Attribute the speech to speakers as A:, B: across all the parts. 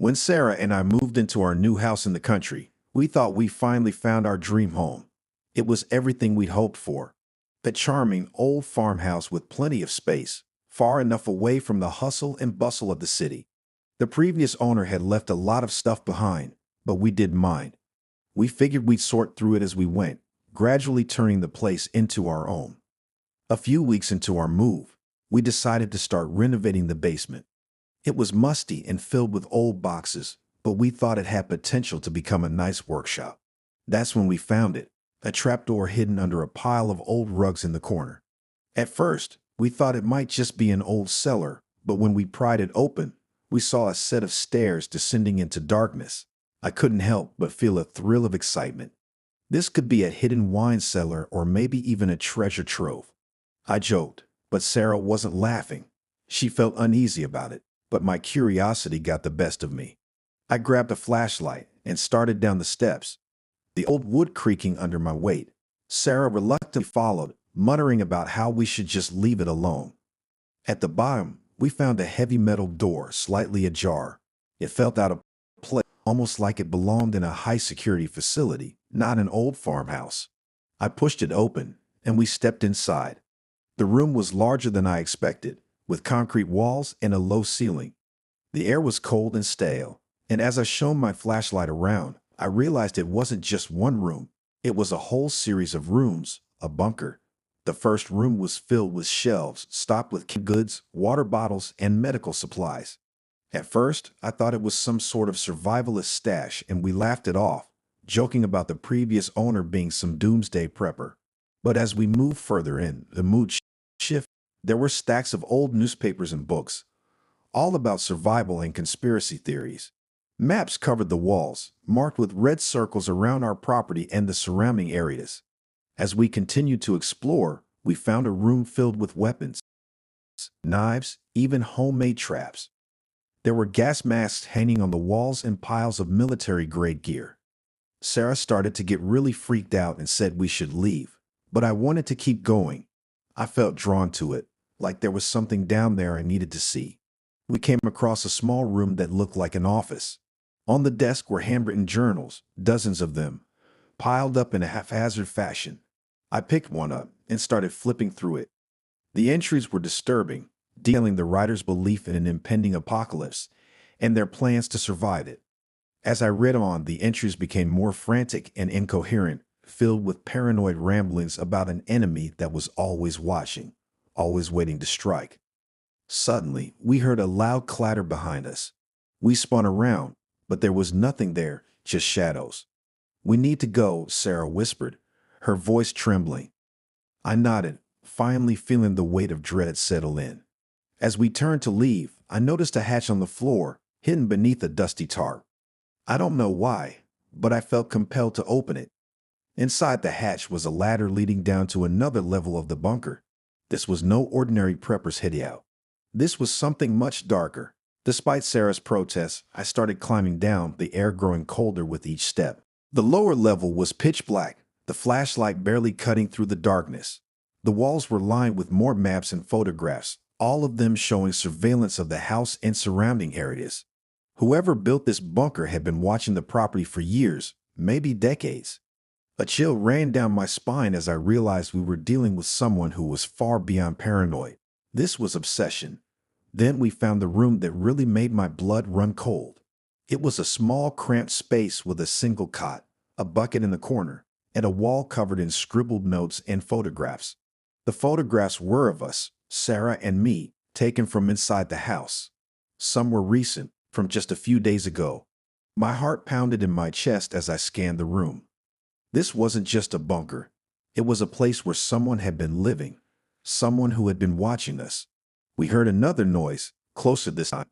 A: When Sarah and I moved into our new house in the country, we thought we finally found our dream home. It was everything we'd hoped for. A charming old farmhouse with plenty of space, far enough away from the hustle and bustle of the city. The previous owner had left a lot of stuff behind, but we didn't mind. We figured we'd sort through it as we went, gradually turning the place into our own. A few weeks into our move, we decided to start renovating the basement. It was musty and filled with old boxes, but we thought it had potential to become a nice workshop. That's when we found it, a trapdoor hidden under a pile of old rugs in the corner. At first, we thought it might just be an old cellar, but when we pried it open, we saw a set of stairs descending into darkness. I couldn't help but feel a thrill of excitement. This could be a hidden wine cellar or maybe even a treasure trove. I joked, but Sarah wasn't laughing. She felt uneasy about it, but my curiosity got the best of me. I grabbed a flashlight and started down the steps, the old wood creaking under my weight. Sarah reluctantly followed, muttering about how we should just leave it alone. At the bottom, we found a heavy metal door slightly ajar. It felt out of place, almost like it belonged in a high-security facility, not an old farmhouse. I pushed it open, and we stepped inside. The room was larger than I expected, with concrete walls and a low ceiling. The air was cold and stale, and as I shone my flashlight around, I realized it wasn't just one room. It was a whole series of rooms, a bunker. The first room was filled with shelves stocked with canned goods, water bottles, and medical supplies. At first, I thought it was some sort of survivalist stash, and we laughed it off, joking about the previous owner being some doomsday prepper. But as we moved further in, the mood shifted. There were stacks of old newspapers and books, all about survival and conspiracy theories. Maps covered the walls, marked with red circles around our property and the surrounding areas. As we continued to explore, we found a room filled with weapons, knives, even homemade traps. There were gas masks hanging on the walls and piles of military-grade gear. Sarah started to get really freaked out and said we should leave, but I wanted to keep going. I felt drawn to it, like there was something down there I needed to see. We came across a small room that looked like an office. On the desk were handwritten journals, dozens of them, piled up in a haphazard fashion. I picked one up and started flipping through it. The entries were disturbing, detailing the writer's belief in an impending apocalypse and their plans to survive it. As I read on, the entries became more frantic and incoherent, filled with paranoid ramblings about an enemy that was always watching, always waiting to strike. Suddenly, we heard a loud clatter behind us. We spun around, but there was nothing there, just shadows. "We need to go," Sarah whispered, her voice trembling. I nodded, finally feeling the weight of dread settle in. As we turned to leave, I noticed a hatch on the floor, hidden beneath a dusty tarp. I don't know why, but I felt compelled to open it. Inside the hatch was a ladder leading down to another level of the bunker. This was no ordinary prepper's hideout. This was something much darker. Despite Sarah's protests, I started climbing down, the air growing colder with each step. The lower level was pitch black, the flashlight barely cutting through the darkness. The walls were lined with more maps and photographs, all of them showing surveillance of the house and surrounding areas. Whoever built this bunker had been watching the property for years, maybe decades. A chill ran down my spine as I realized we were dealing with someone who was far beyond paranoid. This was obsession. Then we found the room that really made my blood run cold. It was a small, cramped space with a single cot, a bucket in the corner, and a wall covered in scribbled notes and photographs. The photographs were of us, Sarah and me, taken from inside the house. Some were recent, from just a few days ago. My heart pounded in my chest as I scanned the room. This wasn't just a bunker. It was a place where someone had been living, someone who had been watching us. We heard another noise, closer this time,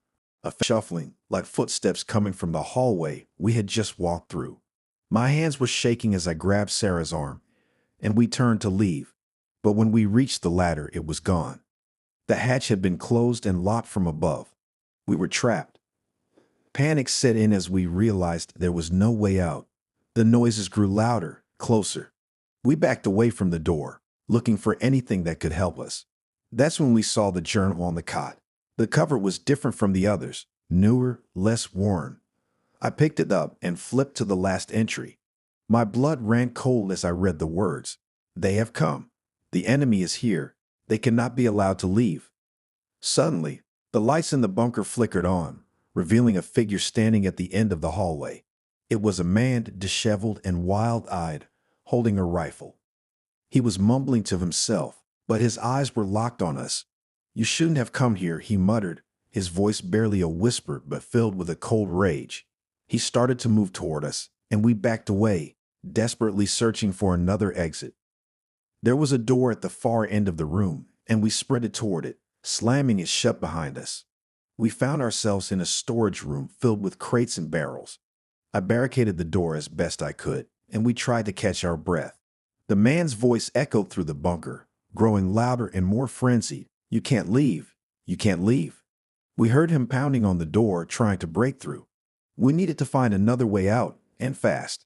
A: a shuffling, like footsteps coming from the hallway we had just walked through. My hands were shaking as I grabbed Sarah's arm, and we turned to leave. But when we reached the ladder, it was gone. The hatch had been closed and locked from above. We were trapped. Panic set in as we realized there was no way out. The noises grew louder, closer. We backed away from the door, looking for anything that could help us. That's when we saw the journal on the cot. The cover was different from the others, newer, less worn. I picked it up and flipped to the last entry. My blood ran cold as I read the words. They have come. The enemy is here. They cannot be allowed to leave. Suddenly, the lights in the bunker flickered on, revealing a figure standing at the end of the hallway. It was a man, disheveled and wild-eyed, holding a rifle. He was mumbling to himself, but his eyes were locked on us. "You shouldn't have come here," he muttered, his voice barely a whisper but filled with a cold rage. He started to move toward us, and we backed away, desperately searching for another exit. There was a door at the far end of the room, and we sprinted toward it, slamming it shut behind us. We found ourselves in a storage room filled with crates and barrels. I barricaded the door as best I could, and we tried to catch our breath. The man's voice echoed through the bunker, growing louder and more frenzied. "You can't leave. You can't leave." We heard him pounding on the door, trying to break through. We needed to find another way out, and fast.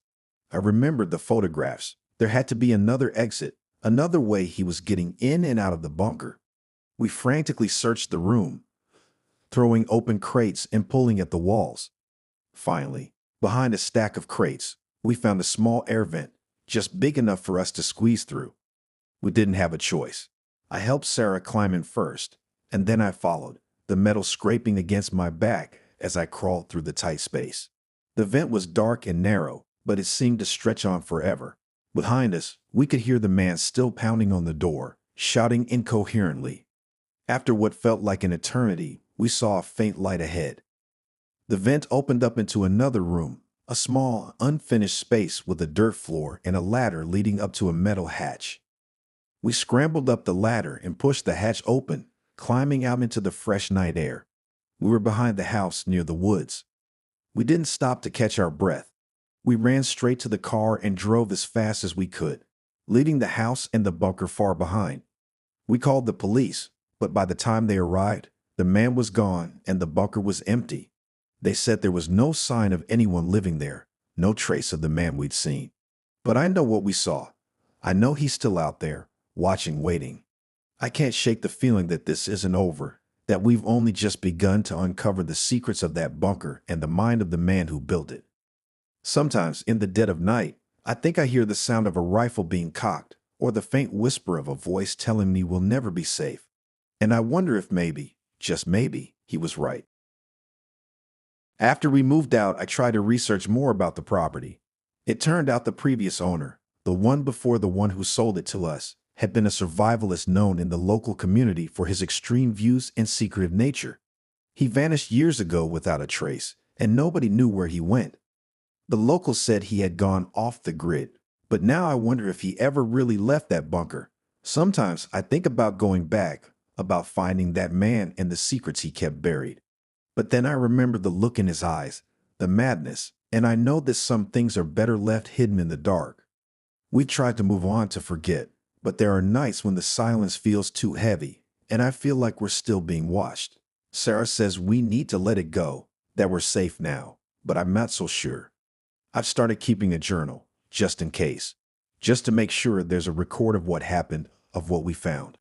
A: I remembered the photographs. There had to be another exit, another way he was getting in and out of the bunker. We frantically searched the room, throwing open crates and pulling at the walls. Finally, behind a stack of crates, we found a small air vent, just big enough for us to squeeze through. We didn't have a choice. I helped Sarah climb in first, and then I followed, the metal scraping against my back as I crawled through the tight space. The vent was dark and narrow, but it seemed to stretch on forever. Behind us, we could hear the man still pounding on the door, shouting incoherently. After what felt like an eternity, we saw a faint light ahead. The vent opened up into another room, a small, unfinished space with a dirt floor and a ladder leading up to a metal hatch. We scrambled up the ladder and pushed the hatch open, climbing out into the fresh night air. We were behind the house near the woods. We didn't stop to catch our breath. We ran straight to the car and drove as fast as we could, leaving the house and the bunker far behind. We called the police, but by the time they arrived, the man was gone and the bunker was empty. They said there was no sign of anyone living there, no trace of the man we'd seen. But I know what we saw. I know he's still out there, watching, waiting. I can't shake the feeling that this isn't over, that we've only just begun to uncover the secrets of that bunker and the mind of the man who built it. Sometimes, in the dead of night, I think I hear the sound of a rifle being cocked, or the faint whisper of a voice telling me we'll never be safe. And I wonder if maybe, just maybe, he was right. After we moved out, I tried to research more about the property. It turned out the previous owner, the one before the one who sold it to us, had been a survivalist known in the local community for his extreme views and secretive nature. He vanished years ago without a trace, and nobody knew where he went. The locals said he had gone off the grid, but now I wonder if he ever really left that bunker. Sometimes I think about going back, about finding that man and the secrets he kept buried. But then I remember the look in his eyes, the madness, and I know that some things are better left hidden in the dark. We tried to move on to forget, but there are nights when the silence feels too heavy, and I feel like we're still being watched. Sarah says we need to let it go, that we're safe now, but I'm not so sure. I've started keeping a journal, just in case, just to make sure there's a record of what happened, of what we found.